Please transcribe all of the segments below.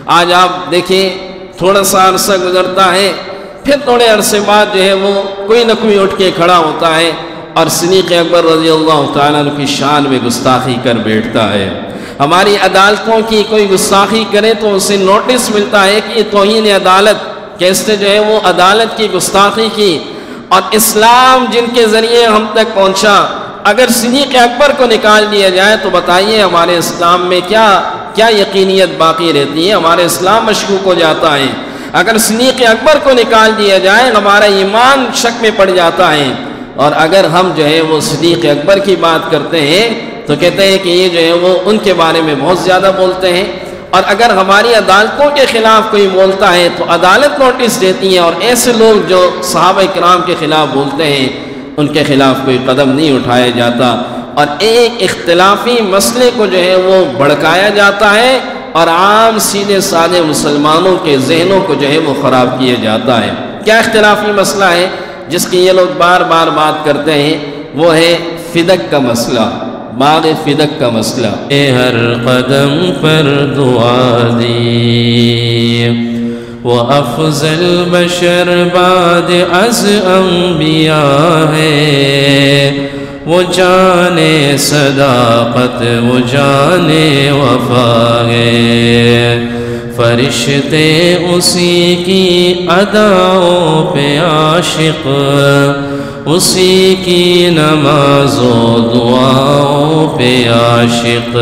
آج آپ دیکھیں تھوڑا سا عرصہ گزرتا ہے، پھر تھوڑے عرصے بعد جو ہے وہ کوئی نہ کوئی اٹھ کے کھڑا ہوتا ہے اور صدیق اکبر رضی اللہ تعالیٰ عنہ کی شان میں گستاخی کر بیٹھتا ہے۔ ہماری عدالتوں کی کوئی گستاخی کرے تو اسے نوٹس ملتا ہے کہ یہ توہین عدالت، کہ اس نے جو ہے وہ عدالت کی گستاخی کی۔ اور اسلام جن کے ذریعے ہم تک پہنچا، اگر صدیق اکبر کو نکال دیا جائے تو بتائیے ہمارے اسلام میں کیا یقینیت باقی رہتی ہے؟ ہمارے اسلام مشکوک ہو جاتا ہے۔ اگر صدیق اکبر کو نکال دیا جائے ہمارا ایمان شک میں پڑ جاتا ہے۔ اور اگر ہم جو ہے وہ صدیق اکبر کی بات کرتے ہیں تو کہتے ہیں کہ یہ جو ہے وہ ان کے بارے میں بہت زیادہ بولتے ہیں، اور اگر ہماری عدالتوں کے خلاف کوئی بولتا ہے تو عدالت نوٹس دیتی ہے، اور ایسے لوگ جو صحابہ کرام کے خلاف بولتے ہیں ان کے خلاف کوئی قدم نہیں اٹھایا جاتا، اور ایک اختلافی مسئلے کو جو ہے وہ بھڑکایا جاتا ہے اور عام سیدھے سادے مسلمانوں کے ذہنوں کو جو ہے وہ خراب کیا جاتا ہے۔ کیا اختلافی مسئلہ ہے جس کی یہ لوگ بار بار بات کرتے ہیں؟ وہ ہے فدق کا مسئلہ، باغ فدق کا مسئلہ۔ ہر قدم پر دعا دی، وہ افضل بشر بعد از انبیاء ہے، وہ جانے صداقت وہ جانے وفا ہے، فرشتے اسی کی اداؤں پہ عاشق، اسی کی نماز و دعاؤں پہ عاشق،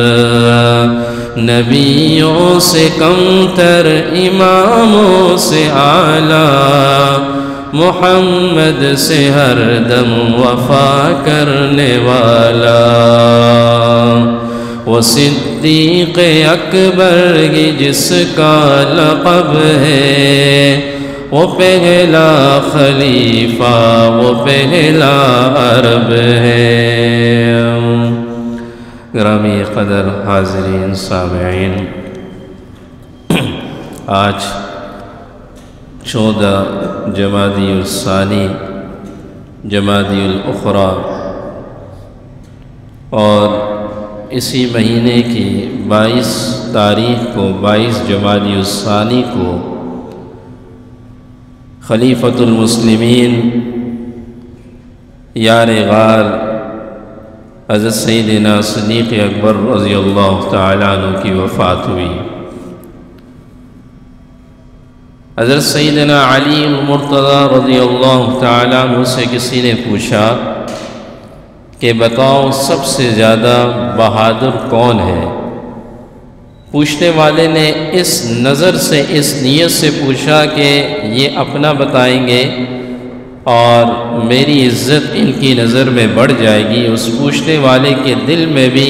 نبیوں سے کم تر اماموں سے اعلیٰ، محمد سے ہر دم وفا کرنے والا، وہ صدیق اکبر کی جس کا لقب ہے، وہ پہلا خلیفہ وہ پہلا عرب ہے۔ گرامی قدر حاضرین سامعین، آج 14 جمادی الثانی جمادی الاخری اور اسی مہینے کی 22 تاریخ کو 22 جمادی الثانی کو خلیفۃ المسلمین یار غار حضرت سیدنا صدیق اکبر رضی اللہ تعالیٰ عنہ کی وفات ہوئی۔ حضرت سیدنا علی المرتضیٰ رضی اللہ تعالیٰ عنہ سے کسی نے پوچھا کہ بتاؤ سب سے زیادہ بہادر کون ہے؟ پوچھنے والے نے اس نظر سے اس نیت سے پوچھا کہ یہ اپنا بتائیں گے اور میری عزت ان کی نظر میں بڑھ جائے گی۔ اس پوچھنے والے کے دل میں بھی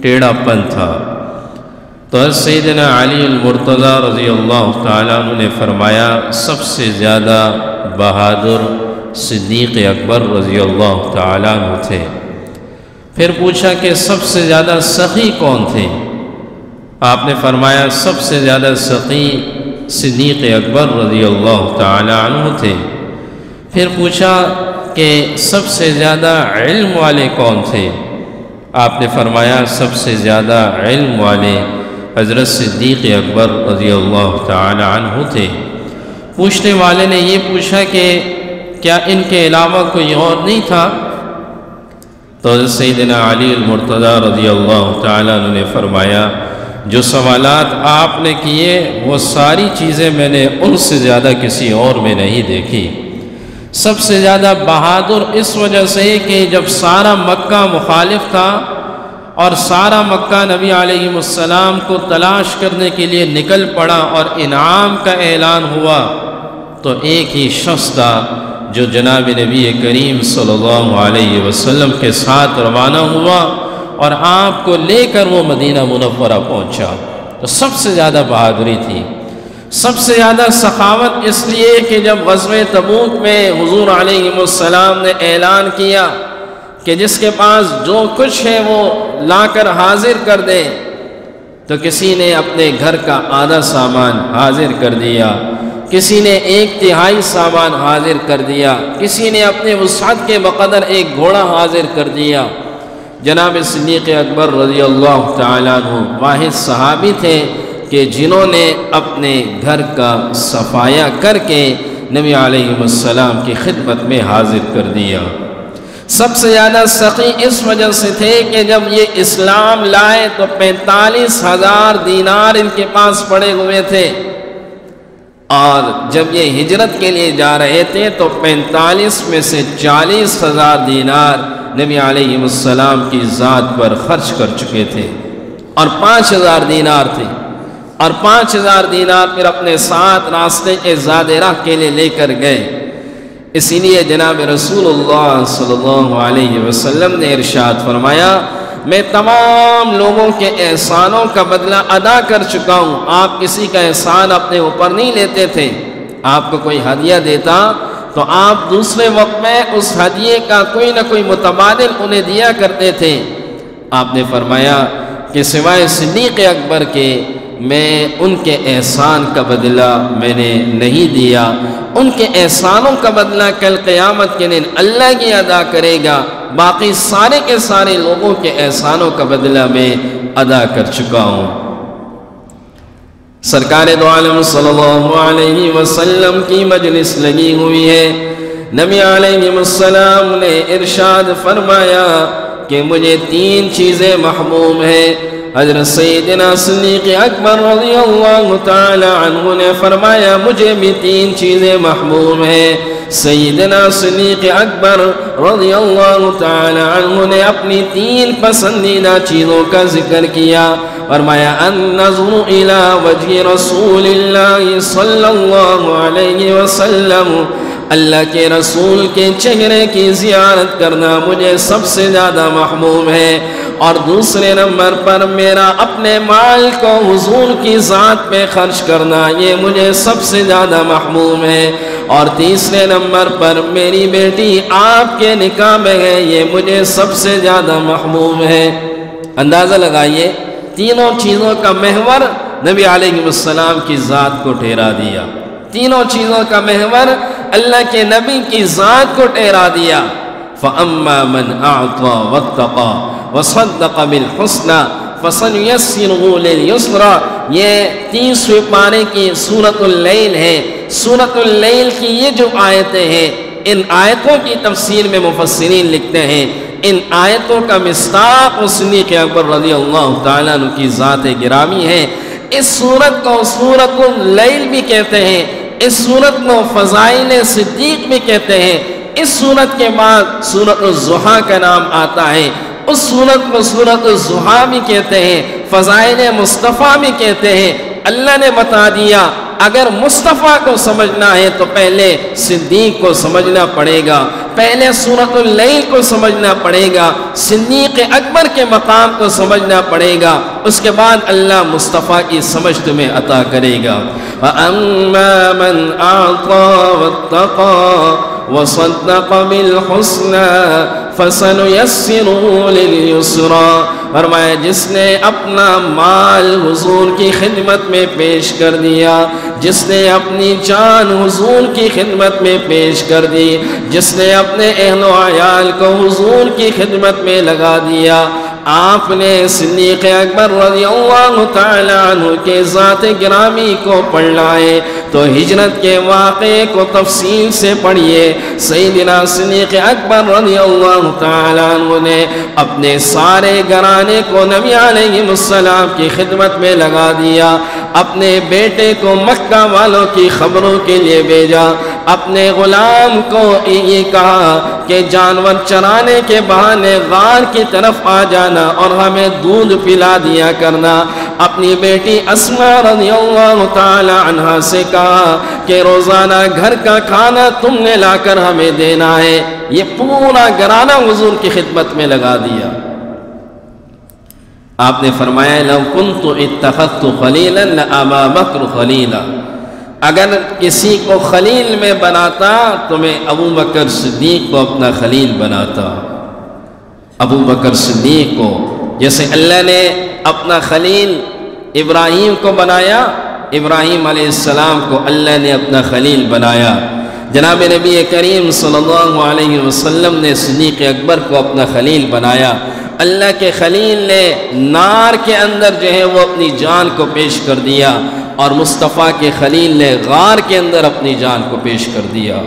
ٹیڑھا پن تھا، تو حضرت سیدنا علی المرتضیٰ رضی اللہ تعالیٰ عنہ نے فرمایا سب سے زیادہ بہادر صدیق اکبر رضی اللہ تعالیٰ عنہ تھے۔ پھر پوچھا کہ سب سے زیادہ سخی کون تھے؟ آپ نے فرمایا سب سے زیادہ سخی صدیق اکبر رضی اللہ تعالیٰ عنہ تھے۔ پھر پوچھا کہ سب سے زیادہ علم والے کون تھے؟ آپ نے فرمایا سب سے زیادہ علم والے حضرت صدیق اکبر رضی اللہ تعالی عنہ تھے۔ پوچھنے والے نے یہ پوچھا کہ کیا ان کے علاوہ کوئی اور نہیں تھا؟ تو حضرت سیدنا علی المرتضیٰ رضی اللہ تعالی عنہ نے فرمایا جو سوالات آپ نے کیے وہ ساری چیزیں میں نے ان سے زیادہ کسی اور میں نہیں دیکھی۔ سب سے زیادہ بہادر اس وجہ سے کہ جب سارا مکہ مخالف تھا اور سارا مکہ نبی علیہ السلام کو تلاش کرنے کے لیے نکل پڑا اور انعام کا اعلان ہوا، تو ایک ہی شخص تھا جو جناب نبی کریم صلی اللہ علیہ وسلم کے ساتھ روانہ ہوا اور آپ کو لے کر وہ مدینہ منورہ پہنچا۔ تو سب سے زیادہ بہادری تھی، سب سے زیادہ سخاوت اس لیے کہ جب غزوہ تبوک میں حضور علیہ السلام نے اعلان کیا کہ جس کے پاس جو کچھ ہے وہ لا کر حاضر کر دے، تو کسی نے اپنے گھر کا آدھا سامان حاضر کر دیا، کسی نے 1/3 سامان حاضر کر دیا، کسی نے اپنے وسعت کے بقدر ایک گھوڑا حاضر کر دیا۔ جناب صدیق اکبر رضی اللہ تعالیٰ عنہ واحد صحابی تھے کہ جنہوں نے اپنے گھر کا صفایا کر کے نبی علیہ السلام کی خدمت میں حاضر کر دیا۔ سب سے زیادہ سخی اس وجہ سے تھے کہ جب یہ اسلام لائے تو 45,000 دینار ان کے پاس پڑے ہوئے تھے، اور جب یہ ہجرت کے لیے جا رہے تھے تو 45 میں سے 40,000 دینار نبی علیہ السلام کی ذات پر خرچ کر چکے تھے، اور 5,000 دینار تھے، اور 5,000 دینار پھر اپنے ساتھ راستے کے زاد راہ کے لیے لے کر گئے۔ اسی لیے جناب رسول اللہ صلی اللہ علیہ وسلم نے ارشاد فرمایا، میں تمام لوگوں کے احسانوں کا بدلہ ادا کر چکا ہوں۔ آپ کسی کا احسان اپنے اوپر نہیں لیتے تھے، آپ کو کوئی ہدیہ دیتا تو آپ دوسرے وقت میں اس ہدیے کا کوئی نہ کوئی متبادل انہیں دیا کرتے تھے۔ آپ نے فرمایا کہ سوائے صدیق اکبر کے میں ان کے احسان کا بدلہ میں نے نہیں دیا، ان کے احسانوں کا بدلہ کل قیامت کے دن اللہ کی ادا کرے گا، باقی سارے کے سارے لوگوں کے احسانوں کا بدلہ میں ادا کر چکا ہوں۔ سرکار دو عالم صلی اللہ علیہ وسلم کی مجلس لگی ہوئی ہے، نبی علیہ السلام نے ارشاد فرمایا کہ مجھے 3 چیزیں محبوب ہیں۔ حضرت سیدنا صدیق اکبر رضی اللہ تعالی عنہ نے فرمایا مجھے بھی 3 چیزیں محبوب ہیں۔ سیدنا صدیق اکبر رضی اللہ تعالی عنہ نے اپنی 3 پسندیدہ چیزوں کا ذکر کیا، فرمایا النظر الی وجہ رسول اللہ صلی اللہ علیہ وسلم، اللہ کے رسول کے چہرے کی زیارت کرنا مجھے سب سے زیادہ محبوب ہے، اور دوسرے نمبر پر میرا اپنے مال کو حضور کی ذات پہ خرچ کرنا یہ مجھے سب سے زیادہ محبوب ہے، اور تیسرے نمبر پر میری بیٹی آپ کے نکاح میں ہے، یہ مجھے سب سے زیادہ محبوب ہے۔ اندازہ لگائیے، تینوں چیزوں کا محور نبی علیہ السلام کی ذات کو ٹھہرا دیا، تینوں چیزوں کا محور اللہ کے نبی کی ذات کو ٹھہرا دیا۔ فَأَمَّا مَنْ أَعْطَى وَاتَّقَى وَصَدَّقَ بِالْحُسْنَى فَسَنُيَسِّرُهُ لِلْيُسْرَى، یہ 30ویں پارے کی سورۃ اللیل ہے۔ سورۃ اللیل کی یہ جو آیتیں ہیں، ان آیتوں کی تفسیر میں مفسرین لکھتے ہیں ان آیتوں کا مصداق صدیق اکبر رضی اللہ تعالیٰ عنہ کی ذات گرامی ہے۔ اس سورت کو سورۃ اللیل بھی کہتے ہیں، اس سورت کو فضائل صدیق بھی کہتے ہیں۔ اس سورت کے بعد سورۃ الضحیٰ کا نام آتا ہے، اس سورت کو سورۃ الضحیٰ بھی کہتے ہیں، فضائل مصطفیٰ بھی کہتے ہیں۔ اللہ نے بتا دیا اگر مصطفیٰ کو سمجھنا ہے تو پہلے صدیق کو سمجھنا پڑے گا، پہلے سورۃ اللیل کو سمجھنا پڑے گا، صدیق اکبر کے مقام کو سمجھنا پڑے گا، اس کے بعد اللہ مصطفیٰ کی سمجھ تمہیں عطا کرے گا۔ وَأَمَّا مَنْ أَعْطَى وَاتَّقَى وَصَدَّقَ بِالْحُسْنَى فَسَنُيَسِّرُهُ لِلْيُسْرَى، فرمایا جس نے اپنا مال حضور کی خدمت میں پیش کر دیا، جس نے اپنی جان حضور کی خدمت میں پیش کر دی، جس نے اپنے اہل و عیال کو حضور کی خدمت میں لگا دیا، آپ نے صدیق اکبر رضی اللہ تعالی عنہ کے ذات گرامی کو پڑھنا ہے تو ہجرت کے واقعے کو تفصیل سے پڑھیے۔ سیدنا صدیق اکبر رضی اللہ تعالی عنہ نے اپنے سارے گھرانے کو نبی علیہ السلام کی خدمت میں لگا دیا، اپنے بیٹے کو مکہ والوں کی خبروں کے لیے بھیجا، اپنے غلام کو یہ کہا کہ جانور چرانے کے بہانے غار کی طرف آ جانا اور ہمیں دودھ پلا دیا کرنا، اپنی بیٹی اسماء رضی اللہ تعالی عنہا سے کہا کہ روزانہ گھر کا کھانا تم نے لا کر ہمیں دینا ہے۔ یہ پورا گھرانہ حضور کی خدمت میں لگا دیا۔ آپ نے فرمایا لو کنت اتخذت خلیلا لابا بکر خلیلا، اگر کسی کو خلیل میں بناتا تو میں ابو بکر صدیق کو اپنا خلیل بناتا۔ ابو بکر صدیق کو جیسے اللہ نے اپنا خلیل ابراہیم کو بنایا، ابراہیم علیہ السلام کو اللہ نے اپنا خلیل بنایا، جناب نبی کریم صلی اللہ علیہ وسلم نے صدیق اکبر کو اپنا خلیل بنایا۔ اللہ کے خلیل نے نار کے اندر جو ہے وہ اپنی جان کو پیش کر دیا، اور مصطفیٰ کے خلیل نے غار کے اندر اپنی جان کو پیش کر دیا۔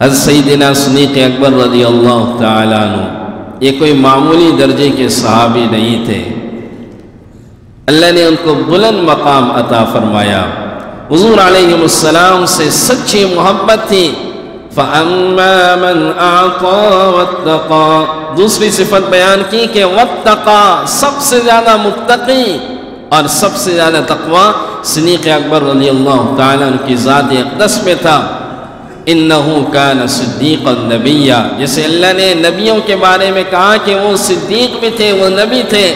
حضرت سیدنا صدیق اکبر رضی اللہ تعالیٰ عنہ یہ کوئی معمولی درجے کے صحابی نہیں تھے، اللہ نے ان کو بلند مقام عطا فرمایا۔ حضور علیہ السلام سے سچی محبت تھی۔ فَأَمَّا مَنْ أَعْطَى وَاتَّقَى، دوسری صفت بیان کی کہ وَاتَّقَى، سب سے زیادہ متقی اور سب سے زیادہ تقوی صدیق اکبر رضی اللہ تعالیٰ عنہ کی ذات اقدس میں تھا۔ إِنَّهُ كَانَ صِدِّيقًا نَبِيًّا، جیسے اللہ نے نبیوں کے بارے میں کہا کہ وہ صدیق بھی تھے، وہ نبی تھے،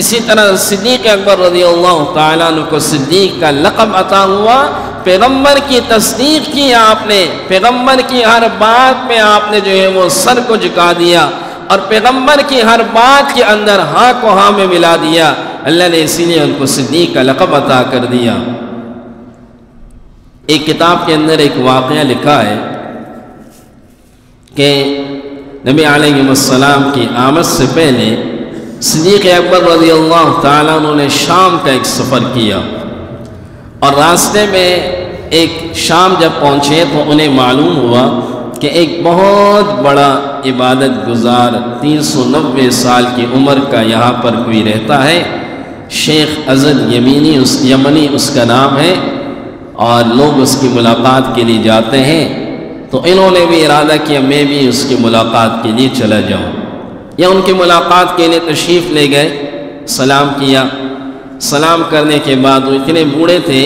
اسی طرح صدیق اکبر رضی اللہ تعالیٰ عنہ کو صدیق کا لقب عطا ہوا۔ پیغمبر کی تصدیق کی آپ نے، پیغمبر کی ہر بات میں آپ نے جو ہے وہ سر کو جھکا دیا، اور پیغمبر کی ہر بات کے اندر ہاں کو ہاں میں ملا دیا۔ اللہ نے اسی لیے ان کو صدیق کا لقب عطا کر دیا۔ ایک کتاب کے اندر ایک واقعہ لکھا ہے کہ نبی علیہ السلام کی آمد سے پہلے صدیق اکبر رضی اللہ تعالیٰ عنہ نے شام کا ایک سفر کیا، اور راستے میں ایک شام جب پہنچے تو انہیں معلوم ہوا کہ ایک بہت بڑا عبادت گزار 390 سال کی عمر کا یہاں پر کوئی رہتا ہے، شیخ ازد یمنی اس کا نام ہے، اور لوگ اس کی ملاقات کے لیے جاتے ہیں۔ تو انہوں نے بھی ارادہ کیا میں بھی اس کی ملاقات کے لیے چلا جاؤں، یا ان کی ملاقات کے لیے تشریف لے گئے، سلام کیا۔ سلام کرنے کے بعد وہ اتنے بوڑھے تھے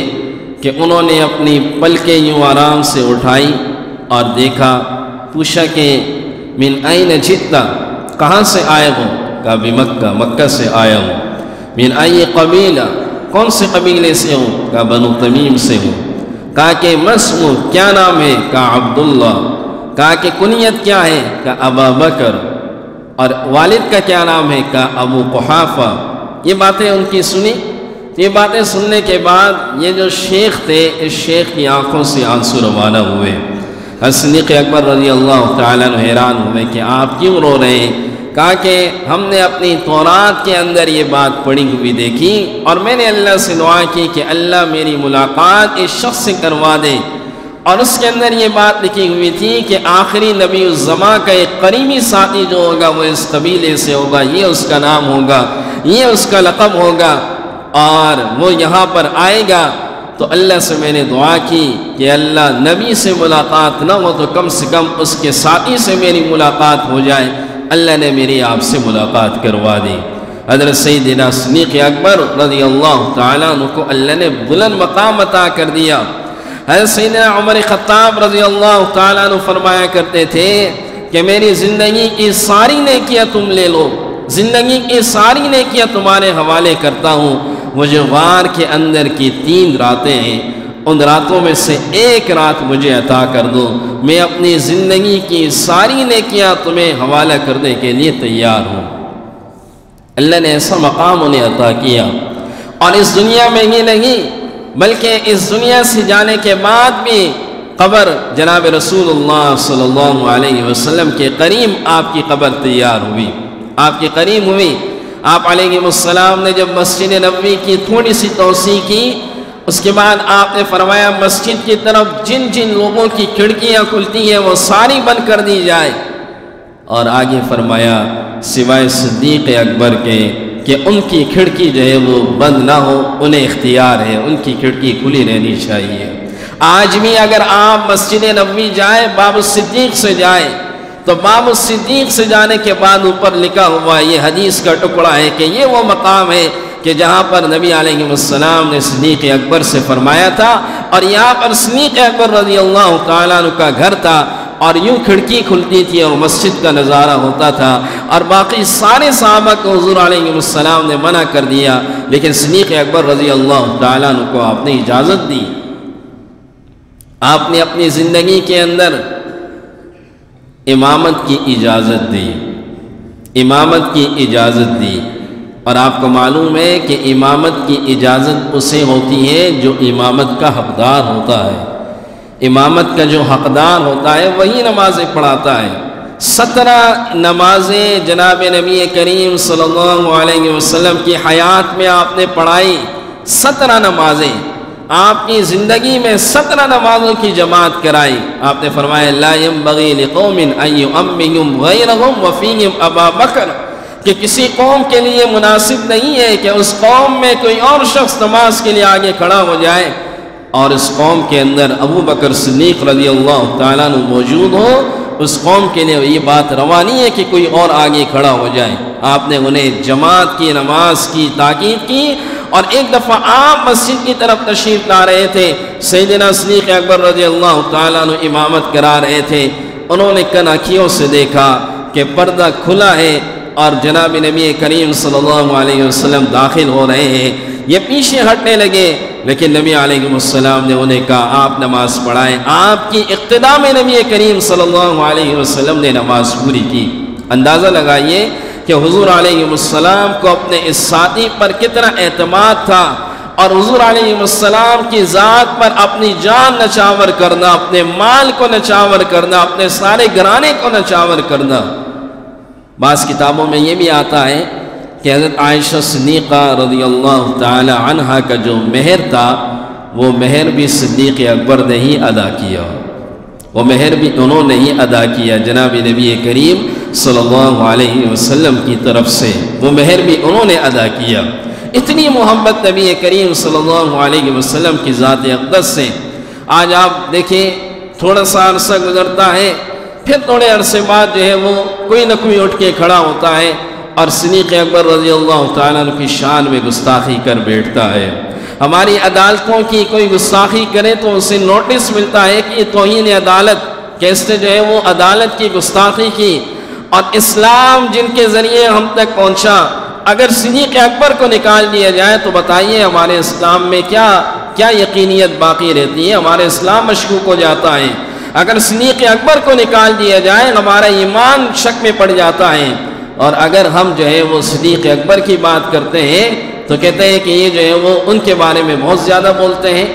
کہ انہوں نے اپنی پلکیں یوں آرام سے اٹھائی اور دیکھا، پوچھا کہ من این جئتا، کہاں سے آئے ہو؟ کہا بمکہ، مکہ سے آیا ہوں۔ من ای قبیلہ، کون سے قبیلے سے ہوں؟ کہا بنو تمیم سے ہوں۔ کہا کہ مسمو، کیا نام ہے؟ کہا عبداللہ۔ کہا کہ کنیت کیا ہے؟ کہا ابا بکر۔ اور والد کا کیا نام ہے؟ کہا ابو قحافہ۔ یہ باتیں ان کی سنی۔ یہ باتیں سننے کے بعد یہ جو شیخ تھے، اس شیخ کی آنکھوں سے آنسو روانہ ہوئے۔ حضرت صدیق اکبر رضی اللہ تعالیٰ عنہ حیران ہوئے کہ آپ کیوں رو رہے ہیں؟ کہا کہ ہم نے اپنی تورات کے اندر یہ بات پڑھی ہوئی دیکھی، اور میں نے اللہ سے دعا کی کہ اللہ میری ملاقات اس شخص سے کروا دے، اور اس کے اندر یہ بات لکھی ہوئی تھی کہ آخری نبی الزمان کا ایک قریبی ساتھی جو ہوگا وہ اس قبیلے سے ہوگا، یہ اس کا نام ہوگا، یہ اس کا لقب ہوگا، اور وہ یہاں پر آئے گا۔ تو اللہ سے میں نے دعا کی کہ اللہ نبی سے ملاقات نہ ہو تو کم سے کم اس کے ساتھی سے میری ملاقات ہو جائے۔ اللہ نے میری آپ سے ملاقات کروا دی۔ حضرت سیدنا صدیق اکبر رضی اللہ تعالیٰ عنہ کو اللہ نے بلند مقام عطا کر دیا۔ حضرت سیدنا عمر خطاب رضی اللہ تعالیٰ عنہ فرمایا کرتے تھے کہ میری زندگی کی ساری نیکیاں تم لے لو، زندگی کی ساری نیکیاں تمہارے حوالے کرتا ہوں، مجھے غار کے اندر کی 3 راتیں ہیں، ان راتوں میں سے ایک رات مجھے عطا کر دو، میں اپنی زندگی کی ساری نیکیاں تمہیں حوالہ کرنے کے لیے تیار ہوں۔ اللہ نے ایسا مقام انہیں عطا کیا، اور اس دنیا میں ہی نہیں بلکہ اس دنیا سے جانے کے بعد بھی قبر جناب رسول اللہ صلی اللہ علیہ وسلم کے قریب آپ کی قبر تیار ہوئی، آپ کی قریب ہوئی۔ آپ علیہ السلام نے جب مسجد نبوی کی تھوڑی سی توسیع کی، اس کے بعد آپ نے فرمایا مسجد کی طرف جن جن لوگوں کی کھڑکیاں کھلتی ہیں وہ ساری بند کر دی جائے، اور آگے فرمایا سوائے صدیق اکبر کے کہ ان کی کھڑکی جو ہے وہ بند نہ ہو، انہیں اختیار ہے، ان کی کھڑکی کھلی رہنی چاہیے۔ آج بھی اگر آپ مسجد نبوی جائیں، باب الصدیق سے جائیں، تو باب الصدیق سے جانے کے بعد اوپر لکھا ہوا یہ حدیث کا ٹکڑا ہے کہ یہ وہ مقام ہے کہ جہاں پر نبی علیہ السلام نے صدیق اکبر سے فرمایا تھا، اور یہاں پر صدیق اکبر رضی اللہ تعالیٰ عنہ کا گھر تھا، اور یوں کھڑکی کھلتی تھی اور مسجد کا نظارہ ہوتا تھا، اور باقی سارے صحابہ کو حضور علیہ السلام نے منع کر دیا، لیکن صدیق اکبر رضی اللہ تعالیٰ عنہ کو آپ نے اجازت دی۔ آپ نے اپنی زندگی کے اندر امامت کی اجازت دی، امامت کی اجازت دی۔ اور آپ کو معلوم ہے کہ امامت کی اجازت اسے ہوتی ہے جو امامت کا حقدار ہوتا ہے۔ امامت کا جو حقدار ہوتا ہے وہی نمازیں پڑھاتا ہے۔ 17 نمازیں جناب نبی کریم صلی اللہ علیہ وسلم کی حیات میں آپ نے پڑھائی، 17 نمازیں آپ کی زندگی میں 17 نمازوں کی جماعت کرائی۔ آپ نے فرمایا لا ينبغي لقوم ان يؤمنوا غيرهم وفيهم ابا بکر، کہ کسی قوم کے لیے مناسب نہیں ہے کہ اس قوم میں کوئی اور شخص نماز کے لیے آگے کھڑا ہو جائے اور اس قوم کے اندر ابو بکر صدیق رضی اللہ تعالیٰ عنہ موجود ہو، اس قوم کے لیے یہ بات روا نہیں ہے کہ کوئی اور آگے کھڑا ہو جائے۔ آپ نے انہیں جماعت کی نماز کی تاکید کی، اور ایک دفعہ آپ مسجد کی طرف تشریف لا رہے تھے، سیدنا صدیق اکبر رضی اللہ تعالیٰ عنہ امامت کرا رہے تھے، انہوں نے کن آنکھوں سے دیکھا کہ پردہ کھلا ہے اور جناب نبی کریم صلی اللہ علیہ وسلم داخل ہو رہے ہیں۔ یہ پیچھے ہٹنے لگے، لیکن نبی علیہ السلام نے انہیں کہا آپ نماز پڑھائیں۔ آپ کی اقتداء میں نبی کریم صلی اللہ علیہ وسلم نے نماز پوری کی۔ اندازہ لگائیے کہ حضور علیہ السلام کو اپنے اس ساتھی پر کتنا اعتماد تھا، اور حضور علیہ السلام کی ذات پر اپنی جان نچاور کرنا، اپنے مال کو نچاور کرنا، اپنے سارے گھرانے کو نچاور کرنا۔ بعض کتابوں میں یہ بھی آتا ہے کہ حضرت عائشہ صدیقہ رضی اللہ تعالی عنہا کا جو مہر تھا وہ مہر بھی صدیق اکبر نے ہی ادا کیا، وہ مہر بھی انہوں نے ہی ادا کیا جناب نبی کریم صلی اللہ علیہ وسلم کی طرف سے، وہ مہر بھی انہوں نے ادا کیا۔ اتنی محبت نبی کریم صلی اللہ علیہ وسلم کی ذات اقدس سے۔ آج آپ دیکھیں تھوڑا سا عرصہ گزرتا ہے، پھر تھوڑے عرصے بعد جو ہے وہ کوئی نہ کوئی اٹھ کے کھڑا ہوتا ہے اور صدیق اکبر رضی اللہ تعالیٰ عنہ کی شان میں گستاخی کر بیٹھتا ہے۔ ہماری عدالتوں کی کوئی گستاخی کرے تو اسے نوٹس ملتا ہے کہ یہ توہین عدالت، کہ اس نے جو ہے وہ عدالت کی گستاخی کی۔ اور اسلام جن کے ذریعے ہم تک پہنچا، اگر صدیق اکبر کو نکال دیا جائے تو بتائیے ہمارے اسلام میں کیا یقینیت باقی رہتی ہے؟ ہمارے اسلام مشکوک ہو جاتا ہے۔ اگر صدیق اکبر کو نکال دیا جائے ہمارا ایمان شک میں پڑ جاتا ہے۔ اور اگر ہم جو ہے وہ صدیق اکبر کی بات کرتے ہیں تو کہتے ہیں کہ یہ جو ہے وہ ان کے بارے میں بہت زیادہ بولتے ہیں،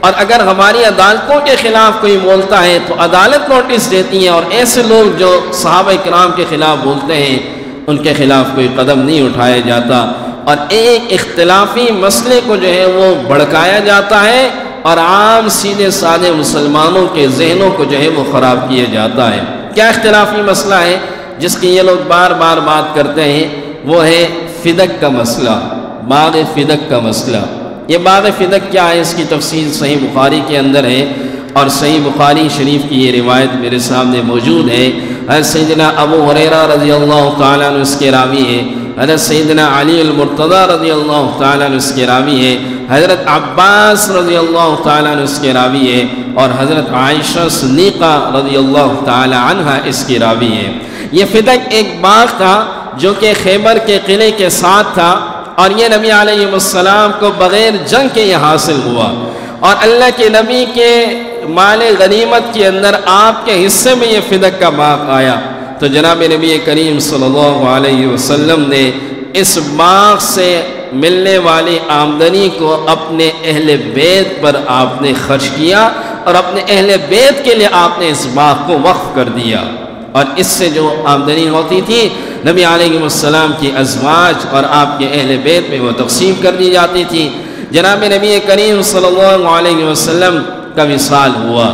اور اگر ہماری عدالتوں کے خلاف کوئی بولتا ہے تو عدالت نوٹس دیتی ہے، اور ایسے لوگ جو صحابہ کرام کے خلاف بولتے ہیں ان کے خلاف کوئی قدم نہیں اٹھایا جاتا، اور ایک اختلافی مسئلے کو جو ہے وہ بھڑکایا جاتا ہے اور عام سیدھے سادے مسلمانوں کے ذہنوں کو جو ہے وہ خراب کیا جاتا ہے۔ کیا اختلافی مسئلہ ہے جس کی یہ لوگ بار بار بات کرتے ہیں؟ وہ ہے فدق کا مسئلہ، باغ فدق کا مسئلہ۔ یہ باغ فدق کیا ہے؟ اس کی تفصیل صحیح بخاری کے اندر ہے، اور صحیح بخاری شریف کی یہ روایت میرے سامنے موجود ہے۔ حضرت سیدنا ابو ہریرہ رضی اللہ تعالیٰ عنہ اس کے راوی ہے، حضرت سیدنا علی المرتضی رضی اللہ تعالیٰ عنہ اس کے راوی ہے، حضرت عباس رضی اللہ تعالیٰ عنہ اس کے راوی ہے، اور حضرت عائشہ صدیقہ رضی اللہ تعالیٰ عنہ اس کے راوی ہے۔ یہ فدق ایک باغ تھا جو کہ خیبر کے قلعے کے ساتھ تھا، اور یہ نبی علیہ السلام کو بغیر جنگ کے یہ حاصل ہوا، اور اللہ کے نبی کے مال غنیمت کے اندر آپ کے حصے میں یہ فدق کا باغ آیا، تو جناب نبی کریم صلی اللہ علیہ وسلم نے اس باغ سے ملنے والی آمدنی کو اپنے اہل بیت پر آپ نے خرچ کیا، اور اپنے اہل بیت کے لیے آپ نے اس باغ کو وقف کر دیا، اور اس سے جو آمدنی ہوتی تھی نبی علیہ السلام کی ازواج اور آپ کے اہل بیت میں وہ تقسیم کر دی جاتی تھی۔ جناب نبی کریم صلی اللہ علیہ وسلم کا وصال ہوا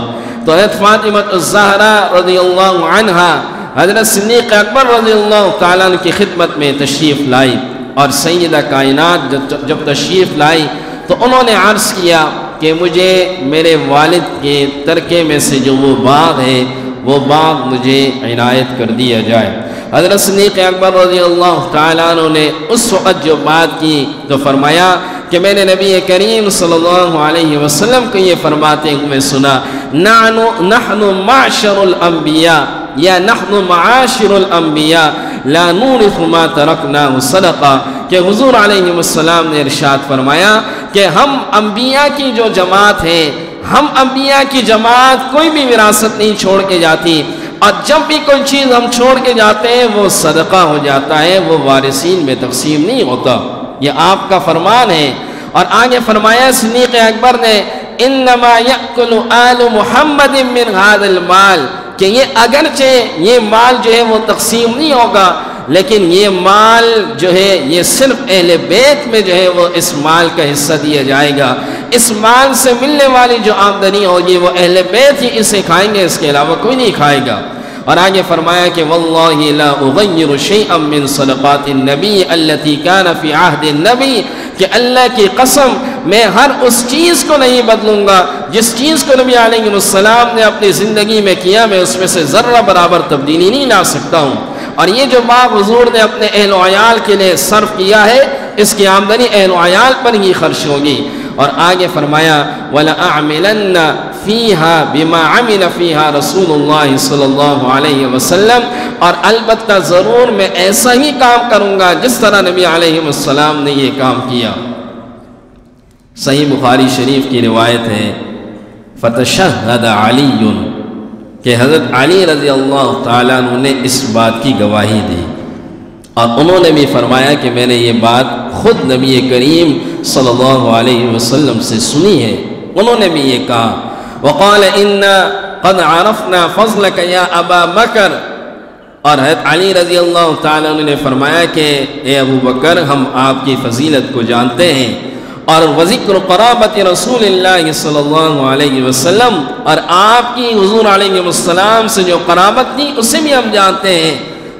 تو حضرت فاطمہ الزہرا رضی اللہ عنہا حضرت صدیق اکبر رضی اللہ تعالیٰ عنہ کی خدمت میں تشریف لائی، اور سیدہ کائنات جب تشریف لائی تو انہوں نے عرض کیا کہ مجھے میرے والد کے ترکے میں سے جو وہ باغ ہے وہ باغ مجھے عنایت کر دیا جائے۔ حضرت صدیق اکبر رضی اللہ تعالیٰ عنہ نے اس وقت جو بات کی تو فرمایا کہ میں نے نبی کریم صلی اللہ علیہ وسلم کو یہ فرماتے ہوئے سنا، نحن معشر الانبیاء یا نحن معاشر الانبیاء لا نورث ما ترکناہ صدقہ، کہ حضور علیہ السلام نے ارشاد فرمایا کہ ہم انبیاء کی جو جماعت ہے، ہم انبیاء کی جماعت کوئی بھی وراثت نہیں چھوڑ کے جاتی، اور جب بھی کوئی چیز ہم چھوڑ کے جاتے ہیں وہ صدقہ ہو جاتا ہے، وہ وارثین میں تقسیم نہیں ہوتا۔ یہ آپ کا فرمان ہے۔ اور آگے فرمایا صدیق اکبر نے انما یأکل آل محمد من هذا المال، کہ یہ اگرچہ یہ مال جو ہے وہ تقسیم نہیں ہوگا، لیکن یہ مال جو ہے یہ صرف اہل بیت میں جو ہے وہ اس مال کا حصہ دیا جائے گا۔ اس مال سے ملنے والی جو آمدنی ہوگی وہ اہل بیت ہی اسے کھائیں گے، اس کے علاوہ کوئی نہیں کھائے گا۔ اور آگے فرمایا کہ واللہ لا اغیر شیئا من صدقات النبی التي كان فی عہد النبی، کہ اللہ کی قسم میں ہر اس چیز کو نہیں بدلوں گا جس چیز کو نبی علیہ السلام نے اپنی زندگی میں کیا، میں اس میں سے ذرہ برابر تبدیلی نہیں لا سکتا ہوں۔ اور یہ جو مال حضور نے اپنے اہل و عیال کے لیے صرف کیا ہے، اس کی آمدنی اہل و عیال پر ہی خرچ ہوگی۔ اور آگے فرمایا وَلَأَعْمِلَنَّ فِيهَا بِمَا عَمِلَ فِيهَا رسول اللہ صلی اللہ علیہ وسلم، اور البتہ ضرور میں ایسا ہی کام کروں گا جس طرح نبی علیہ السلام نے یہ کام کیا۔ صحیح بخاری شریف کی روایت ہے فَتَشَهَّدَ عَلِيٌّ، کہ حضرت علی رضی اللہ تعالیٰ عنہ نے اس بات کی گواہی دی، اور انہوں نے بھی فرمایا کہ میں نے یہ بات خود نبی کریم صلی اللہ علیہ وسلم سے سنی ہے۔ انہوں نے بھی یہ کہا وقال انا قد عرفنا فضلك یا ابا بکر، اور حضرت علی رضی اللہ تعالیٰ عنہ نے فرمایا کہ اے ابو بکر، ہم آپ کی فضیلت کو جانتے ہیں، اور وذکر قرابت رسول اللہ صلی اللہ علیہ وسلم، اور آپ کی حضور علیہ السلام سے جو قرابت تھی اسے بھی ہم جانتے ہیں۔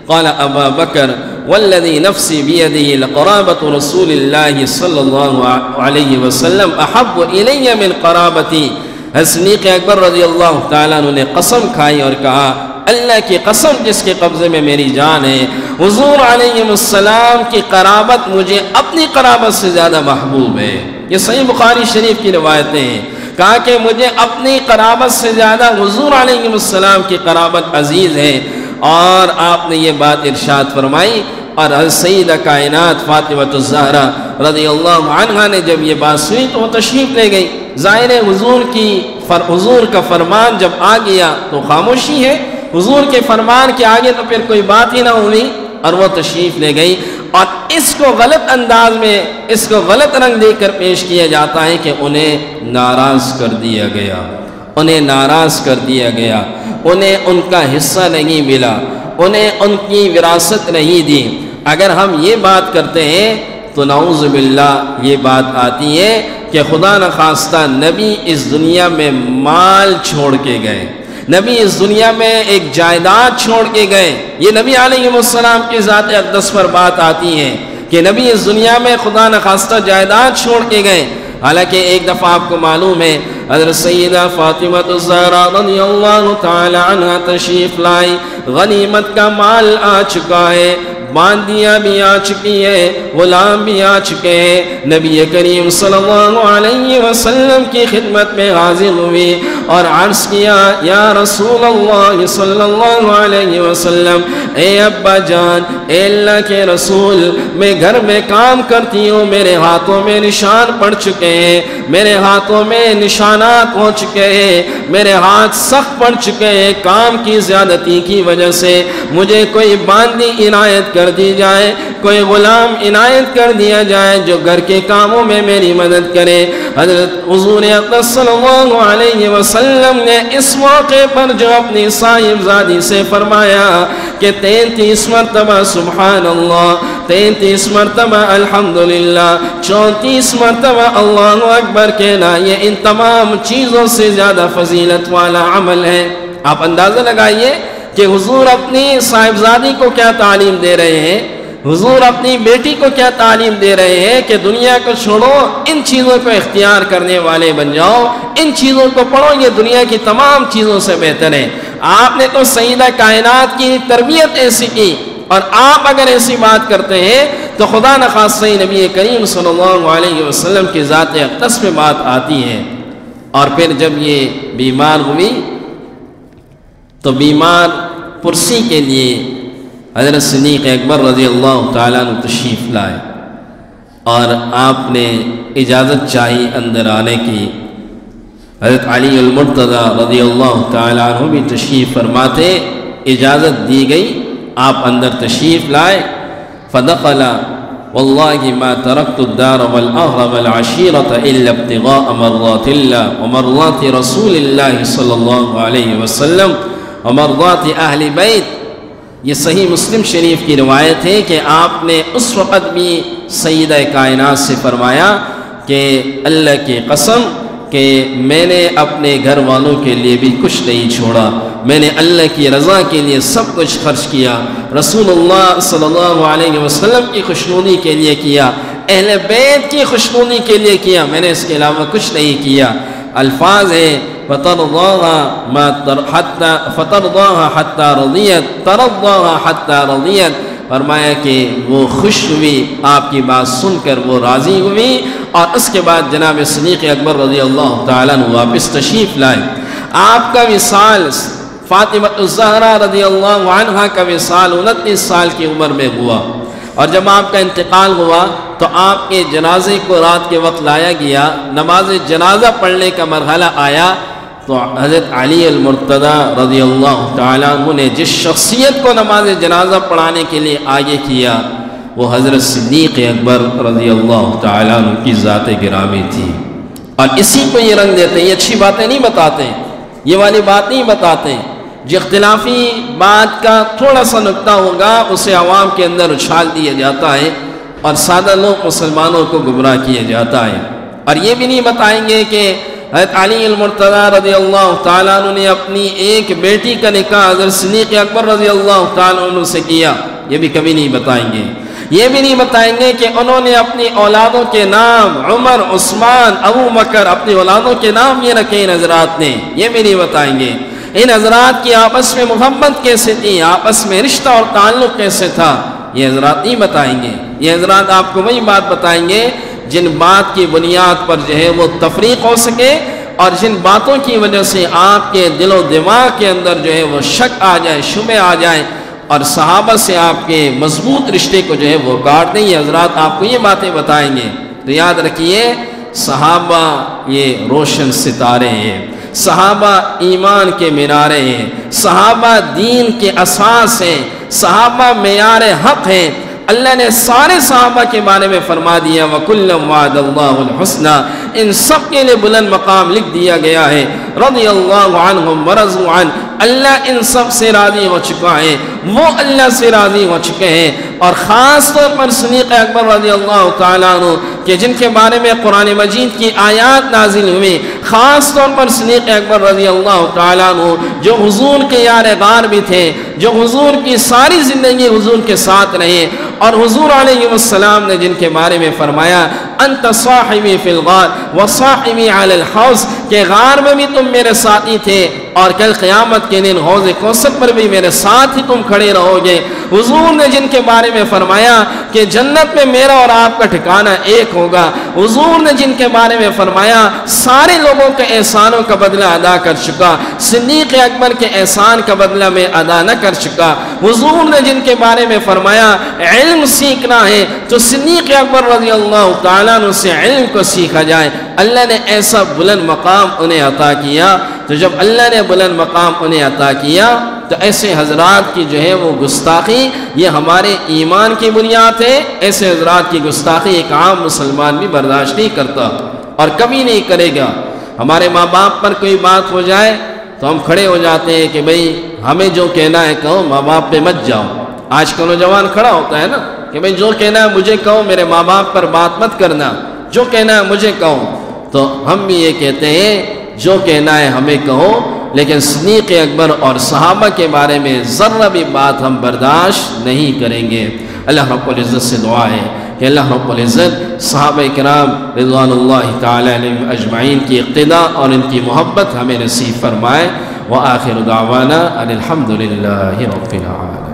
قال ابا بکر والذی نفسی بیدہ لقرابت رسول اللہ صلی اللہ علیہ وسلم احب الی من قرابتی۔ صدیق اکبر رضی اللہ تعالیٰ عنہ نے قسم کھائی اور کہا اللہ کی قسم جس کے قبضے میں میری جان ہے، حضور علیہ السلام کی قرابت مجھے اپنی قرابت سے زیادہ محبوب ہے۔ یہ صحیح بخاری شریف کی روایتیں ہیں، کہا کہ مجھے اپنی قرابت سے زیادہ حضور علیہ السلام کی قرابت عزیز ہے۔ اور آپ نے یہ بات ارشاد فرمائی، اور سیدہ کائنات فاطمہ الزہرا رضی اللہ عنہا نے جب یہ بات سنی تو وہ تشریف لے گئی۔ ظاہر حضور کا فرمان جب آ گیا تو خاموشی ہے، حضور کے فرمان کے آگے تو پھر کوئی بات ہی نہ ہوئی، اور وہ تشریف لے گئی۔ اور اس کو غلط انداز میں، اس کو غلط رنگ دے کر پیش کیا جاتا ہے کہ انہیں ناراض کر دیا گیا، انہیں ناراض کر دیا گیا، انہیں ان کا حصہ نہیں ملا، انہیں ان کی وراثت نہیں دی۔ اگر ہم یہ بات کرتے ہیں تو نعوذ باللہ یہ بات آتی ہے کہ خدا نخواستہ نبی اس دنیا میں مال چھوڑ کے گئے، نبی اس دنیا میں ایک جائیداد چھوڑ کے گئے۔ یہ نبی علیہ السلام کی ذات اقدس پر بات آتی ہے کہ نبی اس دنیا میں خدا نخواستہ جائیداد چھوڑ کے گئے۔ حالانکہ ایک دفعہ آپ کو معلوم ہے حضرت سیدہ فاطمہ الزہرا رضی اللہ تعالی عنہ تشریف لائی، غنیمت کا مال آ چکا ہے، باندیاں بھی آ چکی ہے، غلام بھی آ چکے ہیں۔ نبی کریم صلی اللہ علیہ وسلم کی خدمت میں حاضر ہوئی اور عرض کیا یا رسول اللہ صلی اللہ علیہ وسلم، اے ابا جان، اے اللہ کے رسول، میں گھر میں کام کرتی ہوں، میرے ہاتھوں میں نشان پڑ چکے ہیں، میرے ہاتھوں میں نشانات ہو چکے ہیں، میرے ہاتھ سخت پڑ چکے ہیں کام کی زیادتی کی وجہ سے، مجھے کوئی باندی عنایت کر دی جائے، کوئی غلام عنایت کر دیا جائے جو گھر کے کاموں میں میری مدد کرے۔ حضرت حضور اقدس صلی اللہ علیہ وسلم نے اس موقع پر جو اپنی صاحبزادی سے فرمایا کہ 33 مرتبہ سبحان اللہ، 33 مرتبہ الحمدللہ، 34 مرتبہ اللہ اکبر کہنا، یہ ان تمام چیزوں سے زیادہ فضیلت والا عمل ہے۔ آپ اندازہ لگائیے کہ حضور اپنی صاحبزادی کو کیا تعلیم دے رہے ہیں، حضور اپنی بیٹی کو کیا تعلیم دے رہے ہیں کہ دنیا کو چھوڑو، ان چیزوں کو اختیار کرنے والے بن جاؤ، ان چیزوں کو پڑھو، یہ دنیا کی تمام چیزوں سے بہتر ہے۔ آپ نے تو سیدہ کائنات کی تربیت ایسی کی، اور آپ اگر ایسی بات کرتے ہیں تو خدا نخواستہ نبی کریم صلی اللہ علیہ وسلم کی ذات اقدس میں بات آتی ہے۔ اور پھر جب یہ بیمار ہوئی تو بیمار پرسی کے لیے حضرت صدیق اکبر رضی اللہ تعالیٰ عنہ تشریف لائے، اور آپ نے اجازت چاہی اندر آنے کی۔ حضرت علی المرتضی رضی اللہ تعالیٰ عنہ بھی تشریف فرماتے اجازت دی گئی، آپ اندر تشریف لائے. فدخل والله ما تركت الدار والأهل والعشيرة إلا ابتغاء مرضات الله ومرضات رسول الله صلى الله عليه وسلم ومرضات أهل بيت. یہ صحیح مسلم شریف کی روایت ہے کہ آپ نے اس وقت بھی سیدہ کائنات سے فرمایا کہ اللہ کی قسم کہ میں نے اپنے گھر والوں کے لیے بھی کچھ نہیں چھوڑا، میں نے اللہ کی رضا کے لیے سب کچھ خرچ کیا، رسول اللہ صلی اللہ علیہ وسلم کی خوشنودی کے لیے کیا، اہل بیت کی خوشنودی کے لیے کیا، میں نے اس کے علاوہ کچھ نہیں کیا. الفاظ ہیں فترضاها حتى رضيت ترضاها حتى رضيت. فرمایا کہ وہ خوش ہوئی، آپ کی بات سن کر وہ راضی ہوئی، اور اس کے بعد جناب صدیق اکبر رضی اللہ تعالیٰ عنہ واپس تشریف لائے. آپ کا وصال فاطمہ الزہرا رضی اللہ عنہا کا وصال 29 سال کی عمر میں ہوا، اور جب آپ کا انتقال ہوا تو آپ کے جنازے کو رات کے وقت لایا گیا. نماز جنازہ پڑھنے کا مرحلہ آیا تو حضرت علی المرتضی رضی اللہ تعالیٰ عنہ نے جس شخصیت کو نماز جنازہ پڑھانے کے لیے آگے کیا وہ حضرت صدیق اکبر رضی اللہ تعالیٰ عنہ کی ذات گرامی تھی. اور اسی کو یہ رنگ دیتے ہیں، یہ اچھی باتیں نہیں بتاتے، یہ والی بات نہیں بتاتے. جو اختلافی بات کا تھوڑا سا نکتہ ہوگا اسے عوام کے اندر اچھال دیا جاتا ہے اور سادہ لوگ مسلمانوں کو گمراہ کیا جاتا ہے. اور یہ بھی نہیں بتائیں گے کہ حضرت علی المرتضی رضی اللہ تعالیٰ عنہ نے اپنی ایک بیٹی کا نکاح حضرت صدیق اکبر رضی اللہ تعالیٰ عنہ سے کیا، یہ بھی کبھی نہیں بتائیں گے. یہ بھی نہیں بتائیں گے کہ انہوں نے اپنی اولادوں کے نام عمر، عثمان، ابو بکر اپنی اولادوں کے نام یہ رکھے ان حضرات نے، یہ بھی نہیں بتائیں گے. ان حضرات کی آپس میں محبت کیسے تھی، آپس میں رشتہ اور تعلق کیسے تھا، یہ حضرات نہیں بتائیں گے. یہ حضرات آپ کو وہی بات بتائیں گے جن بات کی بنیاد پر جو ہے وہ تفریق ہو سکے، اور جن باتوں کی وجہ سے آپ کے دل و دماغ کے اندر جو ہے وہ شک آ جائے، شبہ آ جائے، اور صحابہ سے آپ کے مضبوط رشتے کو جو ہے وہ کاٹ دیں. یہ حضرات آپ کو یہ باتیں بتائیں گے. تو یاد رکھیے صحابہ یہ روشن ستارے ہیں، صحابہ ایمان کے مینارے ہیں، صحابہ دین کے اساس ہیں، صحابہ معیار حق ہیں. اللہ نے سارے صحابہ کے بارے میں فرما دیا وَكُلًّا وَعَدَ اللَّهُ الْحُسْنَى. ان سب کے لیے بلند مقام لکھ دیا گیا ہے. رضی اللہ عنہم ورضوا عنہ. اللہ ان سب سے راضی ہو چکا ہے، وہ اللہ سے راضی ہو چکے ہیں. اور خاص طور پر صدیق اکبر رضی اللہ تعالیٰ عنہ کہ جن کے بارے میں قرآن مجید کی آیات نازل ہوئی، خاص طور پر صدیق اکبر رضی اللہ تعالیٰ عنہ جو حضور کے یار غار بھی تھے، جو حضور کی ساری زندگی حضور کے ساتھ رہے، اور حضور علیہ السلام نے جن کے بارے میں فرمایا انت صاحبی فی الغار وصاحبی علی الحوض، کہ غار میں بھی تم میرے ساتھی تھے اور کل قیامت کے دن حوض کوثر پر بھی میرے ساتھ ہی تم کھڑے رہو گے. حضور نے جن کے بارے میں فرمایا کہ جنت میں میرا اور آپ کا ٹھکانہ ایک ہوگا. حضور نے جن کے بارے میں فرمایا سارے لوگوں کے احسانوں کا بدلہ ادا کر چکا، صدیق اکبر کے احسان کا بدلہ میں ادا نہ کر چکا. حضور نے جن کے بارے میں فرمایا علم سیکھنا ہے تو صدیق اکبر رضی اللہ تعالیٰ عنہ سے علم کو سیکھا جائے. اللہ نے ایسا بلند مقام انہیں عطا کیا. تو جب اللہ نے بلند مقام انہیں عطا کیا تو ایسے حضرات کی جو ہے وہ گستاخی یہ ہمارے ایمان کی بنیاد ہے. ایسے حضرات کی گستاخی ایک عام مسلمان بھی برداشت نہیں کرتا اور کبھی نہیں کرے گا. ہمارے ماں باپ پر کوئی بات ہو جائے تو ہم کھڑے ہو جاتے ہیں کہ بھئی ہمیں جو کہنا ہے کہو، ماں باپ پہ مت جاؤ. آج کا نوجوان کھڑا ہوتا ہے نا کہ بھئی جو کہنا ہے مجھے کہو، میرے ماں باپ پر بات مت کرنا، جو کہنا ہے مجھے کہو. تو ہم بھی یہ کہتے ہیں جو کہنا ہے ہمیں کہو، لیکن صدیق اکبر اور صحابہ کے بارے میں ذرہ بھی بات ہم برداشت نہیں کریں گے. اللہ رب العزت سے دعا ہے کہ اللہ رب العزت صحابہ کرام رضوان اللہ تعالی علیہم اجمعین کی اقتداء اور ان کی محبت ہمیں نصیب فرمائے. وآخر دعوانا ان الحمد للہ رب العالمین.